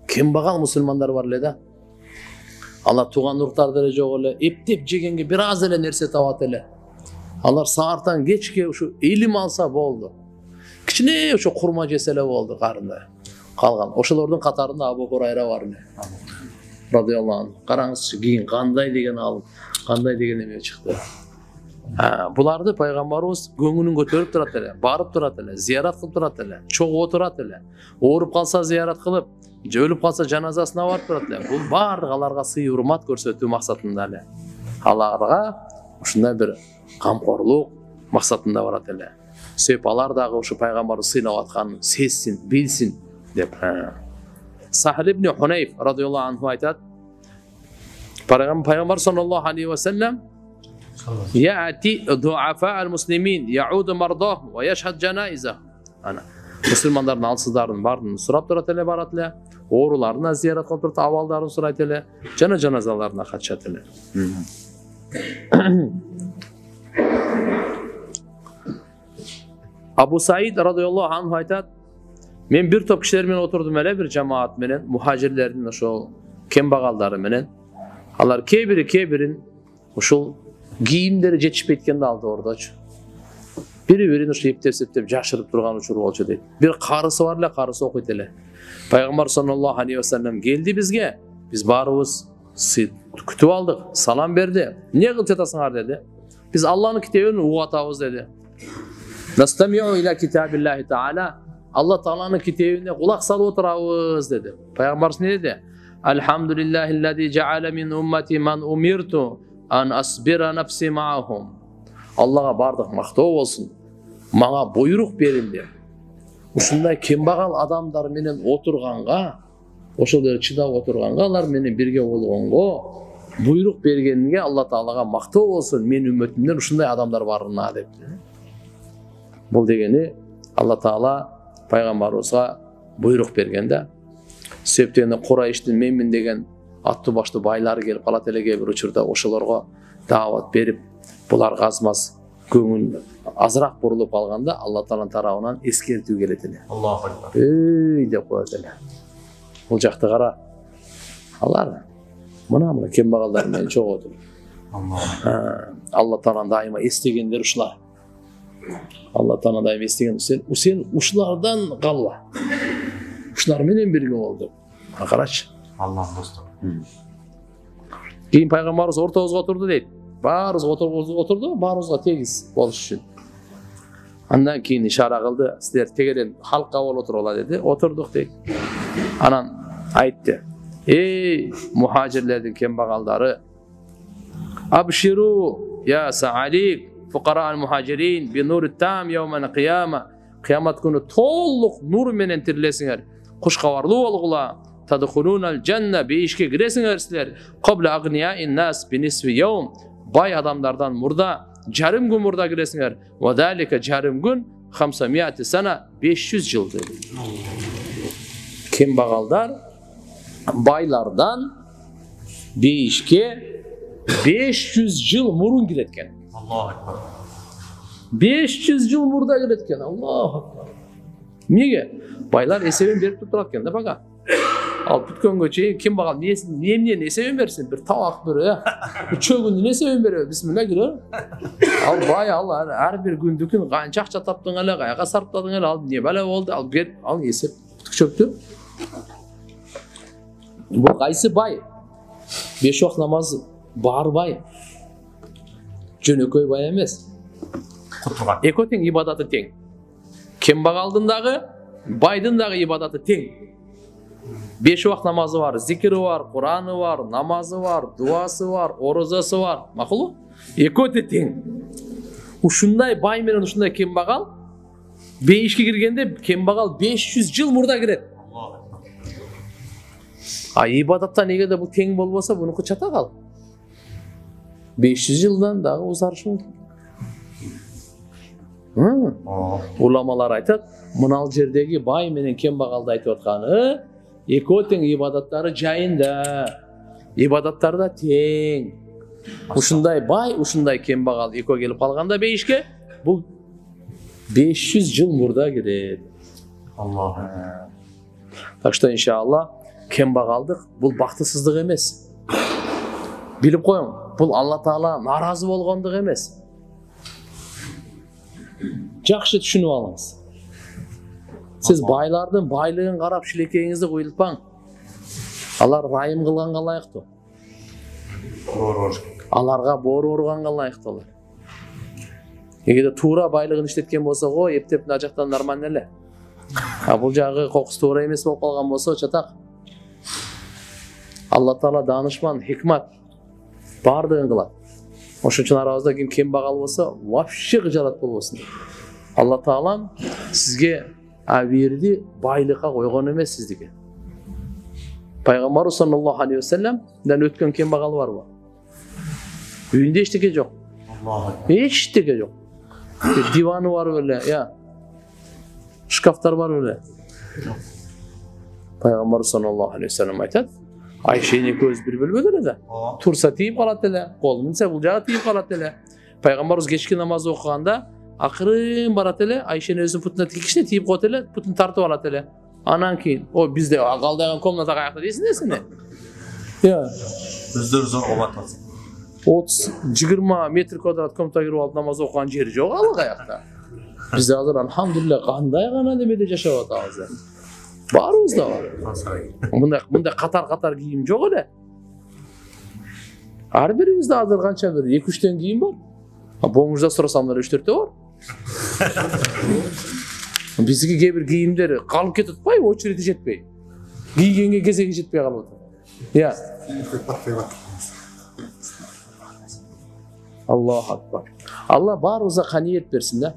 Kembagal musulmanдар бар эле да. Алар тууган уруктарды эле жок эле, эптеп жегенге бир аз эле нерсе табат эле. Алар саартан кечке ушу илим алса болду. Кичине ошо курма жесе эле болду карында. Калган. Ошолордун катарында Абу Хурайра бар эле. Радиаллаху анху. Караңызчы, кийин кандай деген алым, кандай деген эме чыкты. Буларды пайгамбарыбыз көңүлүн көтөрүп турат эле, барып турат эле, зиярат кылып турат эле, чогуу отурат эле. Ооруп калса зиярат кылып, же өлүп калса жаназасына барып турат эле. Бул баардык аларга сый урмат көрсөтүү максатында эле. Аларга ушундай бир камкорлук максатында барат эле. Себеп алар дагы ушу пайгамбарыбыз сыйлап атканын сезсин, билсин деп. Сахл ибн Хунайф радиаллаху анху айтат. Пайгамбар саллаллаху алейхи ва саллям يأتي ضعفاء المسلمين يعود مرضاهم ويشهد جنائزهم. Ana musulmanların alsızlarının bardığını surap durat ele barat ele, oğrularına ziyaret kılıp durat, avallarını surayt ele, cenazalarına kaçat ele. Abu Said radıyallahu anh aytat, men bir top kişiler menen oturdum ele, bir cemaat menen, muhacirlerin oşo kembagalları menen. Alar kebirin oşol giyimleri жетишпей кеткенди алды ордочу. Бири-бирин ушу эптеп жашырып турган учур болчу дейт. Бир карысы бар эле, карысы окуйт эле. Пайгамбар саллаллаху алейхи ва саллям келди бизге. Биз баарыбыз күтүп алдык, салам берди. Эмне кылып жатасыңар деди. Биз Аллахнын китебин угуп атабыз деди. Настамиу иля китабиллахи таала. Алла тааланын китебине кулак салып отурабыз деди. Пайгамбарыбыз эмне деди? Алхамдулиллахиллази жаала мин уммати ман умирту an asbira nafsi ma'ahum. Allah'a bardıq maqtoo bolsun. Mağa buyruq berildi. Ушундай кембагал адамдар менен отурганга, ошолор чыдап отурганга, алар менен бирге болгонго буйрук бергенге Алла Таалага мактоо болсун. Мен үммөтүмдөн ушундай адамдар барына деп. Бул дегени Алла Таала пайгамбарыбызга буйрук бергенде. Себептен Курайштын менмин деген аттуу баштуу байлары келип калат эле кээ бир учурда, ошолорго даават берип, буларга азмаз көңүл азыраак бурулуп калганда Алла Тааланын тарабынан эскертүү келет эле. Аллаху акбар. Деп коет эле. Бул жакты кара. Алар мына кембагалдар менен чогуу отур. Алла Тааланы дайыма эстегендер ушулар. Алла Тааланы дайыма эстеген сен ушулардан калба. Ушулар менен бирге бол деп. Карачы. Аллах доступ. Кейін пайғамбарымыз ортамызға отырды дейді. Баарыбыз отырды, баарыбызга тегиз болуш үчүн. Андан кейін ишара кылды, силер тегерен халкка болуп отуруңар деди. Отурдук дейт. Анан айтты: "Эй мухажирлердин кембагалдары, абширу я саалик фуқара ал-мухажирин би нури там яуман кияма." Кыямат күнү толук нур менен тирилесиңер. Куш кабарлуу болгула. Tadkhulunal cennet, beyişke giresiniz sizler. Qabla agniyain nas bi nisfi yawm. Bay adamlardan murda, yarım gün murda giresiniz. Ve zalika yarım gün 500 sana 500 yıl dedi. Kembagallar baylardan beyişke 500 yıl murun giretken. Allahu akbar. 500 yıl murda giretken. Allahu akbar. Niye? Baylar esebin berip tuturatken de baka. Al putkönge çeyin kim bakalım niye ne sevin versin bir tavak bir ya çögünü ne sevin veriyor bismillah giriyor al bay Allah her bir gündükün kançak çataptın hele kayaka sarpladın hele al niye böyle oldu al bir al yesip putuk çöktü bu kaysı bay 5 vakit namaz bar bay jönököy bay emes ekoten ibadatı teң kim bakaldındağı baydındağı ibadatı teң 5 vakit namazı var, zikri var, Kur'an'ı var, namazı var, duası var, orozası var. Makulu? Ekote teң. Ушундай бай менен ушундай кембагал бейишке киргенде кембагал 500 жыл мурда кирет. А ибадатта неге де бул тең болбосо бунуку чата кал. 500 жылдан дагы узарышы мүмкүн. Уламалар айтат, мынал жердеги бай менен кембагалды айтып атканы экөө тең ибадаттары жайында, ибадаттарда тең. Ушундай бай, ушундай кембагал экөө келип калганда бейишке, бул 500 жыл мурда кирет. Аллах. Так что иншаллах kembagaldyk bul baktysızlyk emes. Bilip koyun, bul Allah Taala narazı bolgonduk emes. Jakşı düşünüp alыңыз. Siz baylardın baylığın qarap şilekeğinizi koyulpaң. Alar rayım kılганга layıktı. Alarga boru urganга layıktı olar. Эгерде туура байлыгын иштеткен болсо го эптеп мына жактан нормально эле. Бул жагы кокус туура эмес болуп калган болсо чатак. Алла Таала данышман, хикмат бардыгын кылат. Ошон үчүн арабызда ким кембагал болсо, вообще кыжалат болбосун. Алла Таалам сизге берди байлыкка койгон эмес сиздики. Пайгамбар саллаллаху алейхи ва салламдан өткөн кембагал барбы? Үйүндө эчтеке жок. Эчтеке жок. Диваны бар беле, я. Шкафтар бар беле. Пайгамбар саллаллаху алейхи ва саллям айтат: Айшени көз бир бөлбөдө эле. Турса тийип калат эле, кол минсе бул жагы тийип калат эле. Пайгамбарыбыз кечки намаз окуганда акырын барат эле, Айшени өзүнүн путуна тигишне тийип коет эле, путун тартып алат эле. Анан кийин, о бизде калдаган комната каякта дейсиң эсине? Я. Өздөрү зор обатасың. 30-20 метр квадрат комната кирип алып намаз окуган жери жок ал каякта. Бизде азыр альхамдулилlah кандай гана немеде жашап атабыз. Барыбызда бар. Мындай катар кийим жок эле. Ар бирибизде азыр канча бир 2-3төн кийим бар. Боңужда сурасаңдар 3-4тө бар. Биздики кээ бир кийимдер калып кетип атпайбы, очереди жетпей. Кийгенге кезеги жетпей калып атат. Я. Аллаху акбар. Алла баарыбызга каниет берсин да.